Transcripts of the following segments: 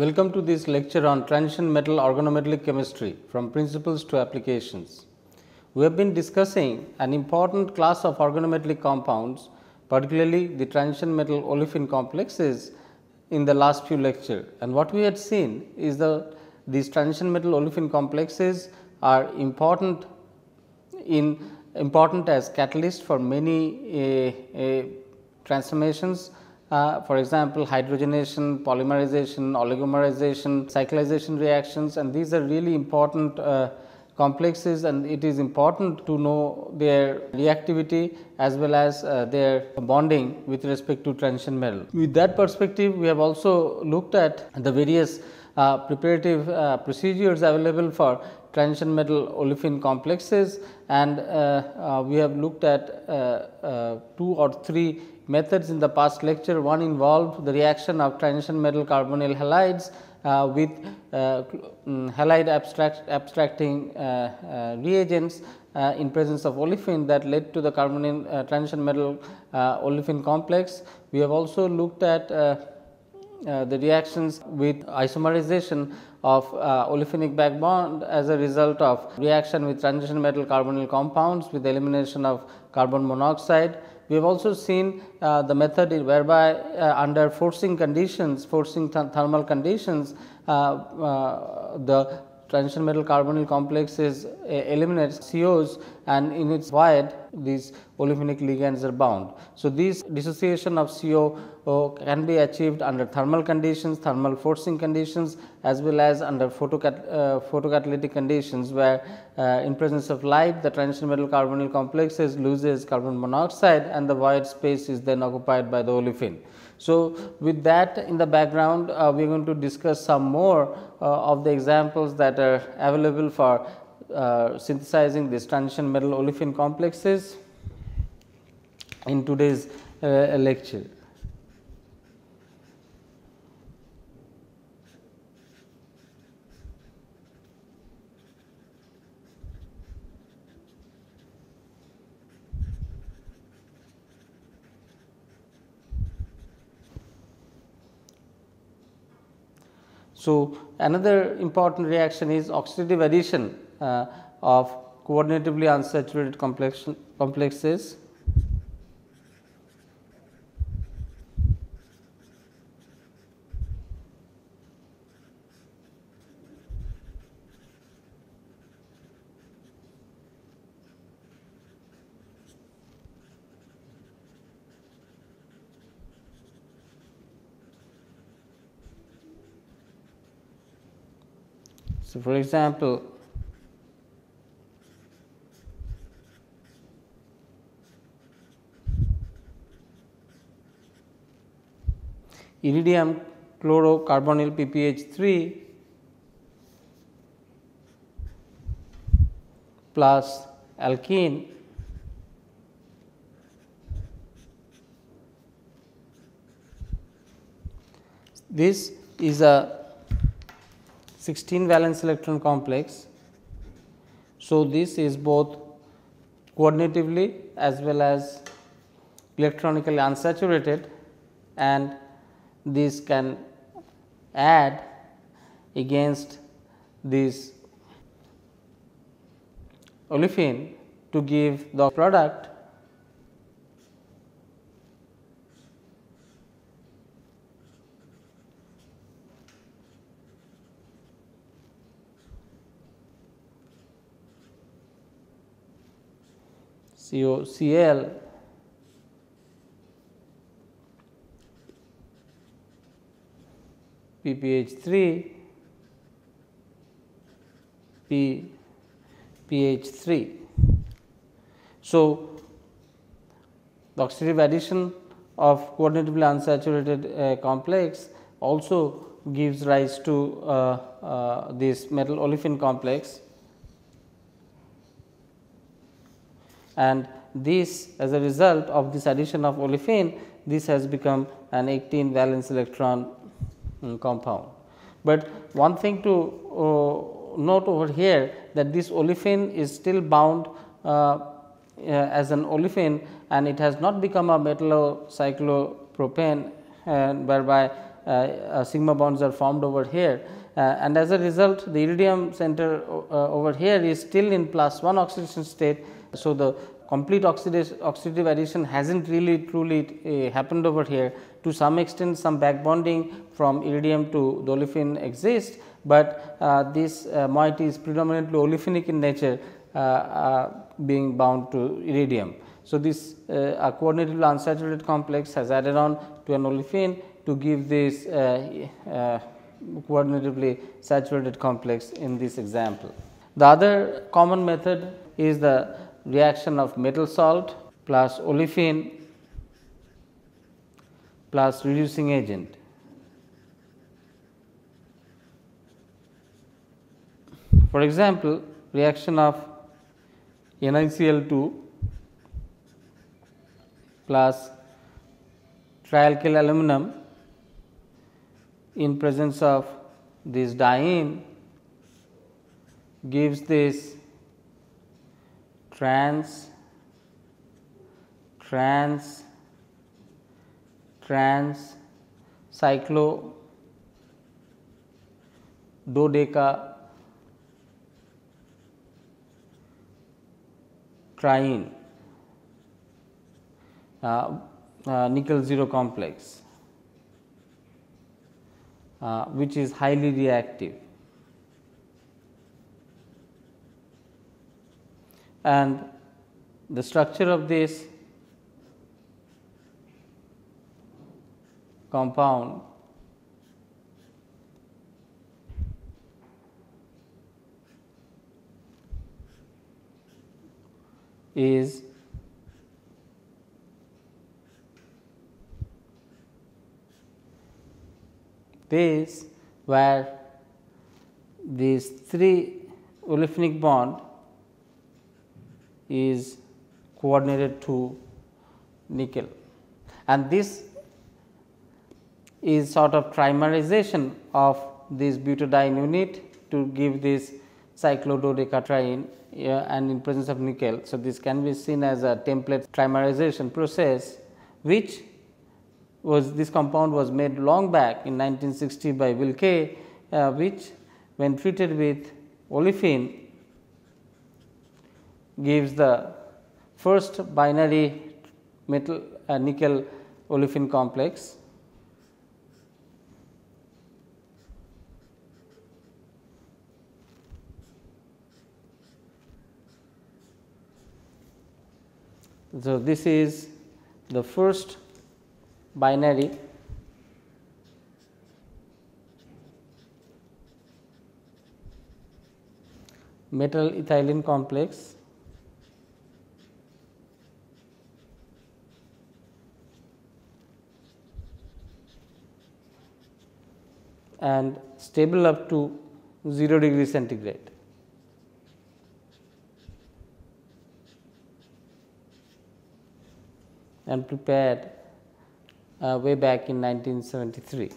Welcome to this lecture on transition metal organometallic chemistry from principles to applications. We have been discussing an important class of organometallic compounds, particularly the transition metal olefin complexes in the last few lectures. And what we had seen is that these transition metal olefin complexes are important as catalyst for many transformations. For example, hydrogenation, polymerization, oligomerization, cyclization reactions, and these are really important complexes, and it is important to know their reactivity as well as their bonding with respect to transition metal. With that perspective, we have also looked at the various preparative procedures available for transition metal olefin complexes, and we have looked at 2 or 3 methods in the past lecture. One involved the reaction of transition metal carbonyl halides with halide abstracting reagents in presence of olefin that led to the carbonyl transition metal olefin complex. We have also looked at the reactions with isomerization of olefinic back bond as a result of reaction with transition metal carbonyl compounds with elimination of carbon monoxide. We have also seen the method whereby under forcing conditions, thermal conditions, the transition metal carbonyl complexes eliminates COs, and in its void these olefinic ligands are bound. So, this dissociation of CO can be achieved under thermal conditions, thermal forcing conditions, as well as under photocatalytic conditions, where in presence of light the transition metal carbonyl complexes loses carbon monoxide and the void space is then occupied by the olefin. So, with that in the background, we are going to discuss some more of the examples that are available for synthesizing this transition metal olefin complexes in today's lecture. So, another important reaction is oxidative addition of coordinatively unsaturated complexes. So, for example, iridium chlorocarbonyl PPH3 plus alkene this is a 16 valence electron complex. So, this is both coordinatively as well as electronically unsaturated, and this can add against this olefin to give the product COCl PPH3 PPH3. So, the oxidative addition of coordinatively unsaturated complex also gives rise to this metal olefin complex, and this as a result of this addition of olefin, this has become an 18 valence electron compound. But one thing to note over here, that this olefin is still bound as an olefin, and it has not become a metallocyclopropane, and whereby sigma bonds are formed over here, and as a result the iridium center over here is still in +1 oxidation state. So, the complete oxidative addition has not really truly happened over here. To some extent some back bonding from iridium to the olefin exists, but this moiety is predominantly olefinic in nature, being bound to iridium. So, this a coordinatively unsaturated complex has added on to an olefin to give this coordinatively saturated complex in this example. The other common method is the reaction of metal salt plus olefin plus reducing agent. For example, reaction of NiCl2 plus trialkyl aluminum in presence of this diene gives this trans cyclo dodeca triene nickel 0 complex, which is highly reactive, and the structure of this compound is this, where this 3 olefinic bond is coordinated to nickel, and this is sort of trimerization of this butadiene unit to give this cyclododecatriene and in presence of nickel. So, this can be seen as a template trimerization process, which was this compound was made long back in 1960 by Wilke, which when treated with olefin gives the first binary metal nickel olefin complex. So, this is the first binary metal ethylene complex, and stable up to 0 degree centigrade. And prepared way back in 1973.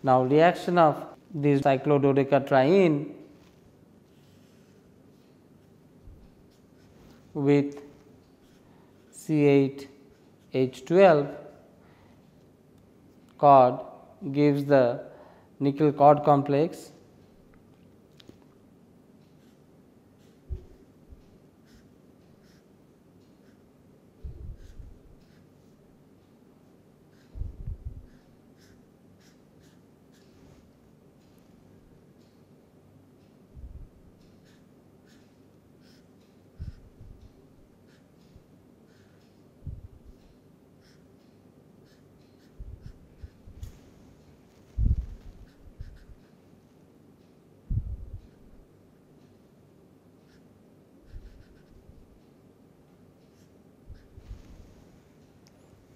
Now, reaction of this cyclododecatriene with C8H12 cod gives the nickel cod complex,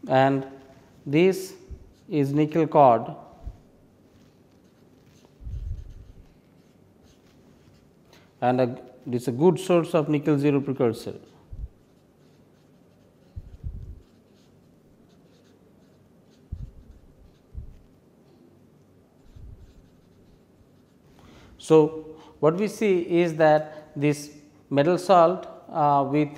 and this is nickel cod, and it is a good source of nickel 0 precursor. So, what we see is that this metal salt with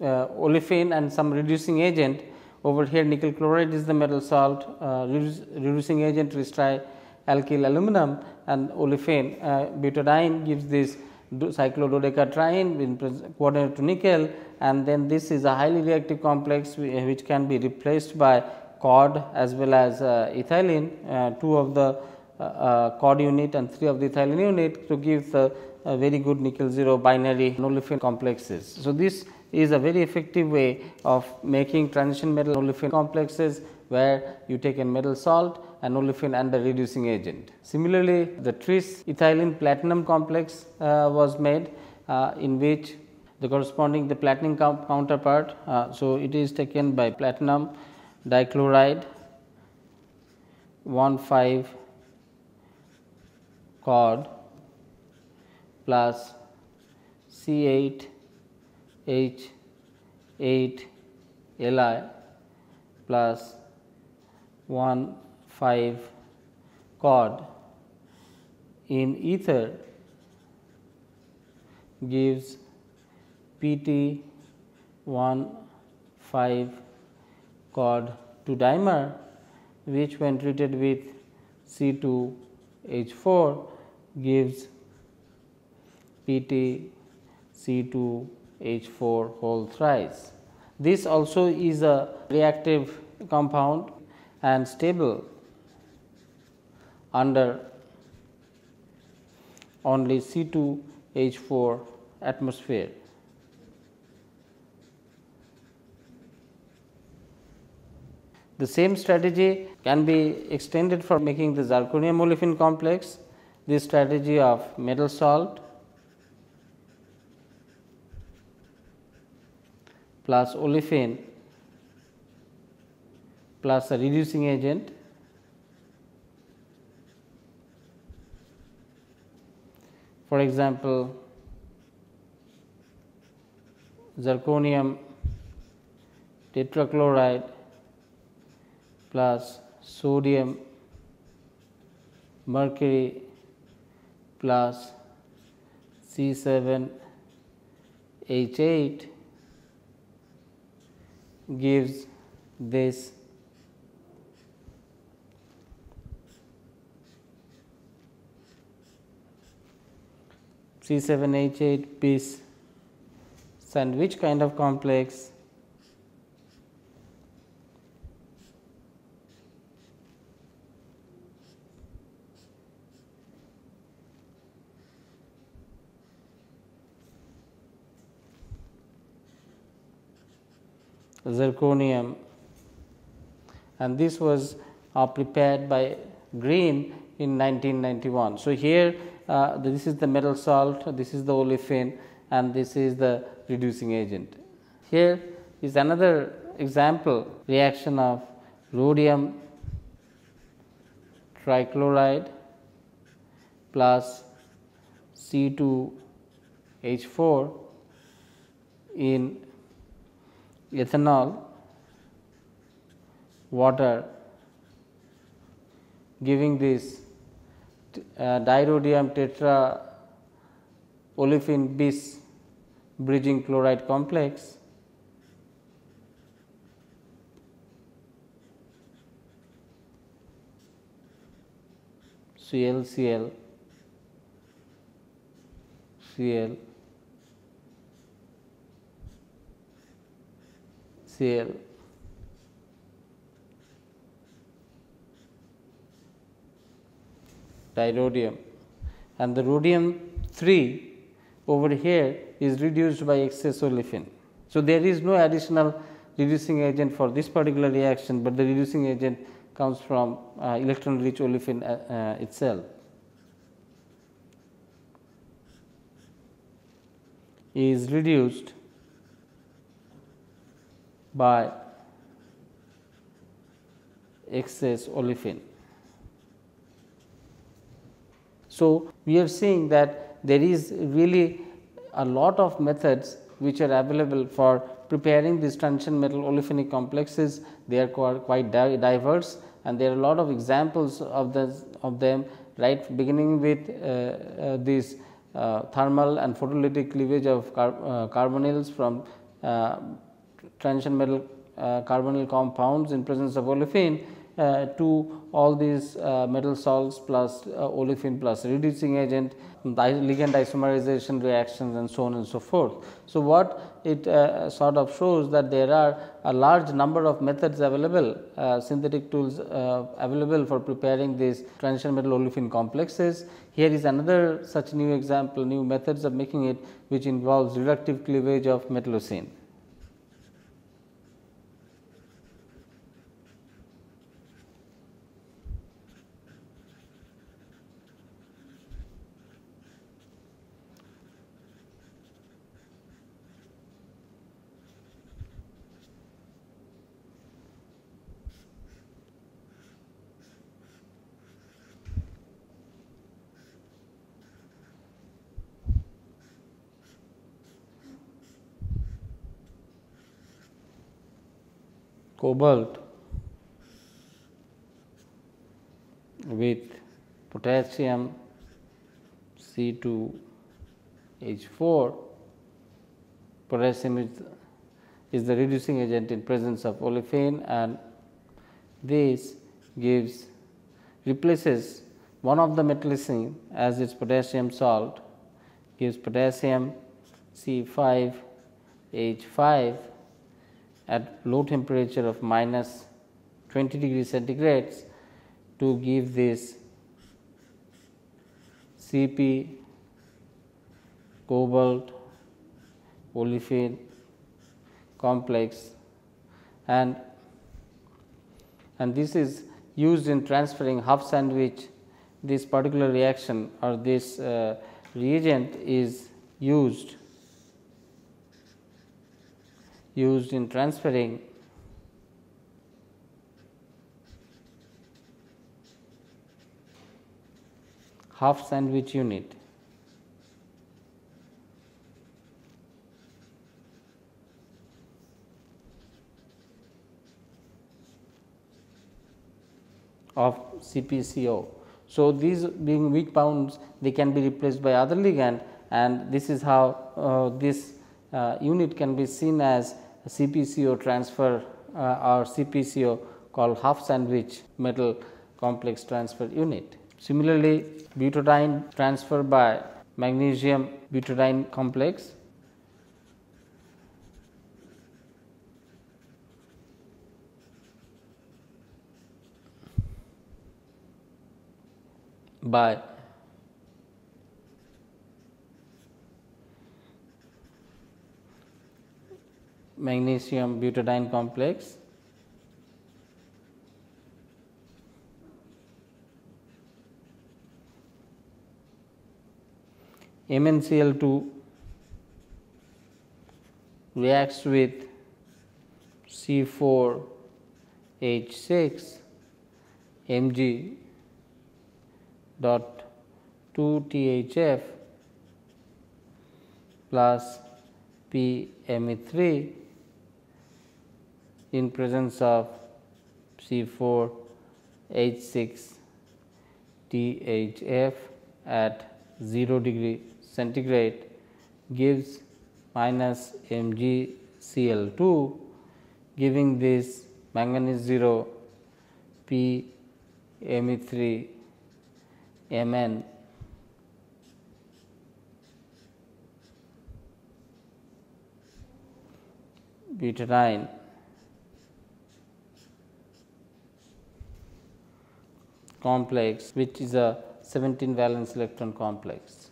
olefin and some reducing agent Over here nickel chloride is the metal salt, reducing agent is trialkyl aluminum, and olefin butadiene gives this cyclododecatriene in coordinate to nickel, and then this is a highly reactive complex which can be replaced by cod as well as ethylene, 2 of the cod unit and 3 of the ethylene unit to give the very good nickel 0 binary olefin complexes. So, this is a very effective way of making transition metal olefin complexes, where you take a metal salt, an olefin and a reducing agent. Similarly, the tris ethylene platinum complex was made, in which the corresponding the platinum counterpart. So, it is taken by platinum dichloride 1,5 cod plus C8 H8 Li plus 1,5 cod in ether gives PT 1,5 cod 2 dimer, which when treated with C2H4 gives PT C2H4 whole thrice. This also is a reactive compound and stable under only C2H4 atmosphere. The same strategy can be extended for making the zirconium olefin complex. This strategy of metal salt plus olefin plus a reducing agent for example, zirconium tetrachloride plus sodium mercury plus C7H8 gives this C7H8 bis sandwich kind of complex. Zirconium, and this was prepared by Green in 1991. So, here this is the metal salt, this is the olefin, and this is the reducing agent. Here is another example reaction of rhodium trichloride plus C2H4 in ethanol, water, giving this dirhodium tetra olefin bis bridging chloride complex. Cl, Cl, Cl, Cl, dirhodium, and the rhodium 3 over here is reduced by excess olefin. So, there is no additional reducing agent for this particular reaction, but the reducing agent comes from electron rich olefin itself. Is reduced by excess olefin. So, we are seeing that there is really a lot of methods which are available for preparing these transition metal olefinic complexes. They are quite diverse, and there are a lot of examples of them, right, beginning with this thermal and photolytic cleavage of carbonyls from transition metal carbonyl compounds in presence of olefin to all these metal salts plus olefin plus reducing agent, ligand isomerization reactions and so on and so forth. So, what it sort of shows that there are a large number of methods available, synthetic tools available for preparing these transition metal olefin complexes. Here is another such new example, new methods of making it, which involves reductive cleavage of metallocene. Cobalt with potassium C2H4. Potassium is the reducing agent in presence of olefin, and this replaces one of the metallocene as its potassium salt, gives potassium C5H5 at low temperature of minus 20 degree centigrades to give this Cp cobalt olefin complex, and this is used in transferring half sandwich. This particular reaction or this reagent is used in transferring half sandwich unit of CpCO. So, these being weak bonds, they can be replaced by other ligand, and this is how this unit can be seen as CpCO transfer or CpCO called half sandwich metal complex transfer unit. Similarly, butadiene transfer by magnesium butadiene complex by magnesium butadiene complex MnCl2 reacts with C4H6 Mg dot 2 THF plus PMe3 in presence of C4H6 THF at 0 degree centigrade gives minus MgCl2, giving this manganese 0 PMe3 Mn butadiene complex, which is a 17 valence electron complex.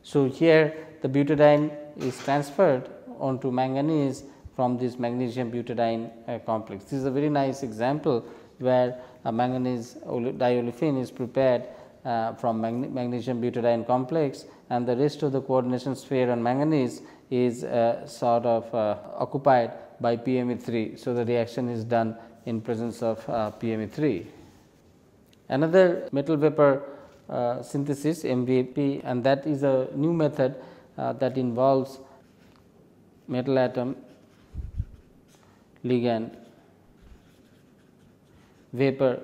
So, here the butadiene is transferred onto manganese from this magnesium butadiene complex. This is a very nice example where a manganese diolefin is prepared from magnesium butadiene complex, and the rest of the coordination sphere on manganese is sort of occupied by PMe3. So, the reaction is done in presence of PMe3. Another metal vapor synthesis MVP, and that is a new method that involves metal atom ligand vapor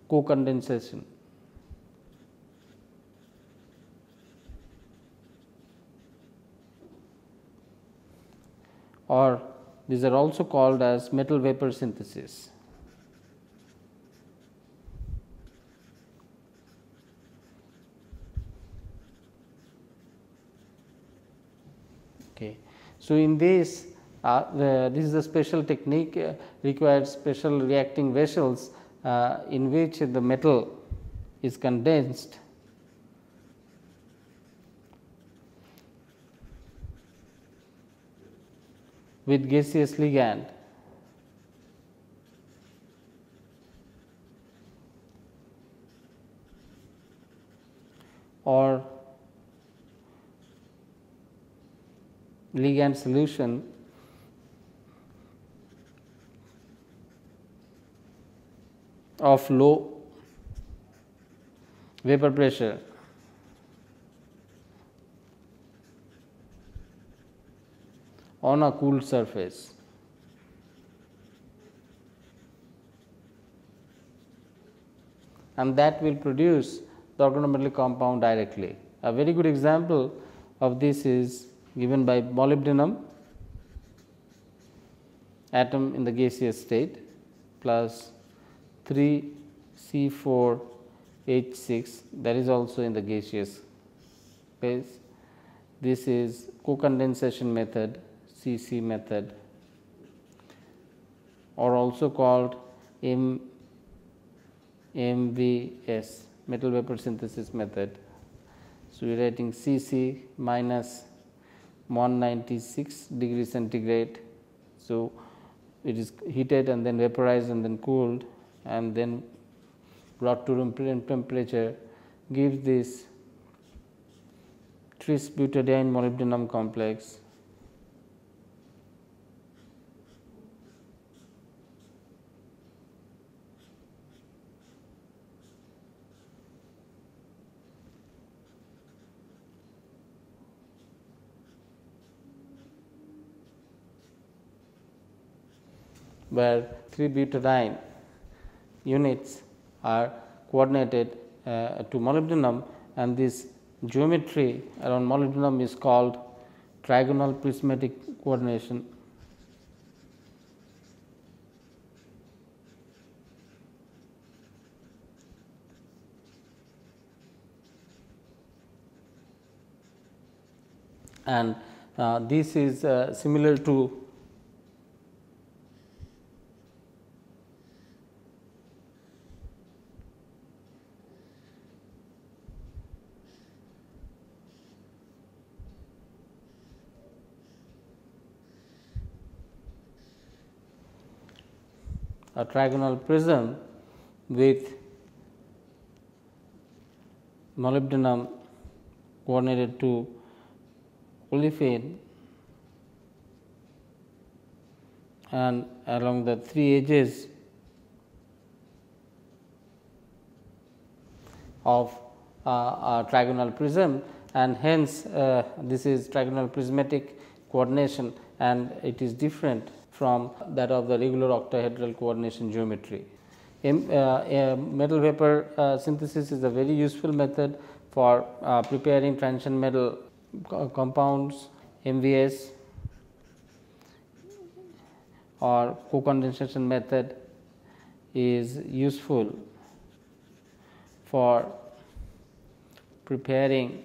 co-condensation. or these are also called as metal vapor synthesis. Okay. So, in this this is a special technique requires special reacting vessels in which the metal is condensed with gaseous ligand or ligand solution of low vapor pressure on a cooled surface. And that will produce the organometallic compound directly. A very good example of this is given by molybdenum atom in the gaseous state plus 3 C4 H6, that is also in the gaseous phase. This is co-condensation method, CC method, or also called MVS, metal vapor synthesis method. So, we are writing CC minus 196 degree centigrade. So, it is heated and then vaporized and then cooled and then brought to room temperature, gives this tris butadiene molybdenum complex where 3 butadiene units are coordinated to molybdenum, and this geometry around molybdenum is called trigonal prismatic coordination. And this is similar to a trigonal prism with molybdenum coordinated to olefin, and along the 3 edges of a trigonal prism, and hence this is trigonal prismatic coordination, and it is different from that of the regular octahedral coordination geometry. Metal vapor synthesis is a very useful method for preparing transition metal compounds. MVS or co-condensation method is useful for preparing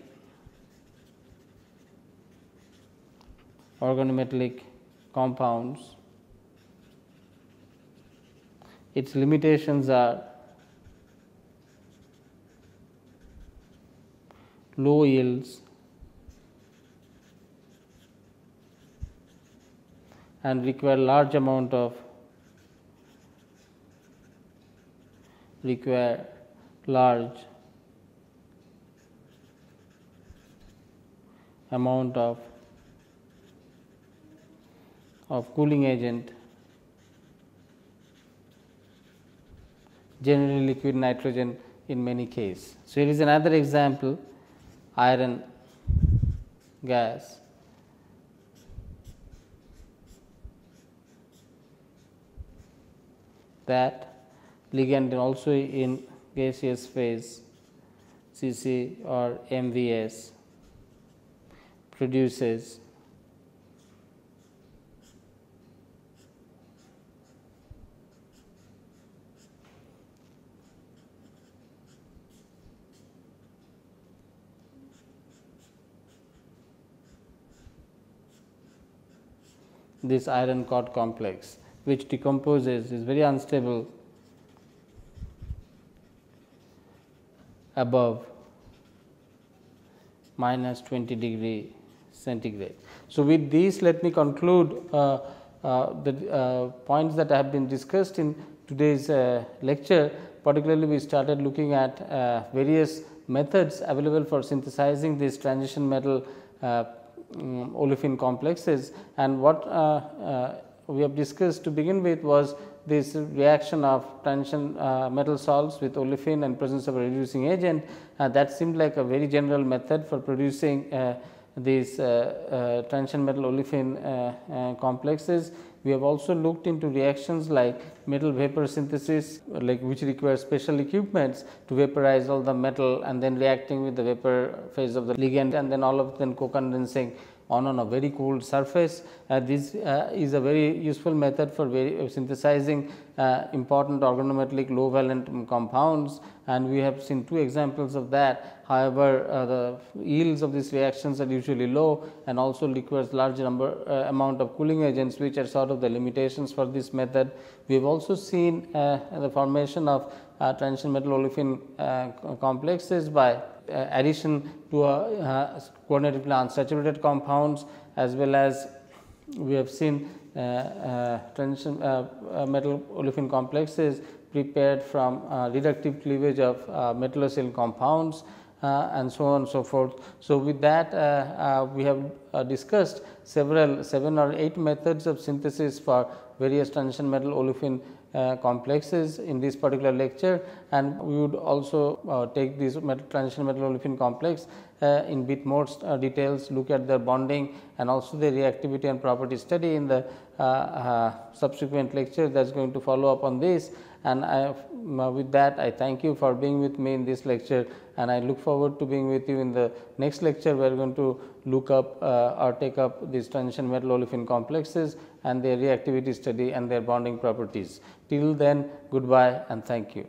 organometallic compounds. Its limitations are low yields and require large amount of cooling agent, generally liquid nitrogen in many cases. So, here is another example, iron gas. That ligand also in gaseous phase, CC or MVS, produces this iron cod complex, which decomposes, is very unstable above minus 20 degree centigrade. So, with these, let me conclude the points that have been discussed in today's lecture. Particularly, we started looking at various methods available for synthesizing these transition metal olefin complexes, and what we have discussed to begin with was this reaction of transition metal salts with olefin and presence of a reducing agent. That seemed like a very general method for producing these transition metal olefin complexes. We have also looked into reactions like metal vapor synthesis, like which requires special equipments to vaporize all the metal and then reacting with the vapor phase of the ligand, and then all of them co-condensing on a very cold surface. This is a very useful method for synthesizing important organometallic low valent compounds, and we have seen two examples of that. However, the yields of these reactions are usually low and also requires large amount of cooling agents, which are sort of the limitations for this method. We have also seen the formation of transition metal olefin complexes by addition to coordinatively unsaturated compounds, as well as we have seen transition metal olefin complexes prepared from reductive cleavage of metallosyl compounds, and so on and so forth. So, with that we have discussed 7 or 8 methods of synthesis for various transition metal olefin complexes in this particular lecture, and we would also take this transition metal olefin complex in bit more details, look at their bonding and also their reactivity and property study in the subsequent lecture that is going to follow up on this. And with that, I thank you for being with me in this lecture, and I look forward to being with you in the next lecture. We are going to look up or take up these transition metal olefin complexes and their reactivity study and their bonding properties. Till then, goodbye and thank you.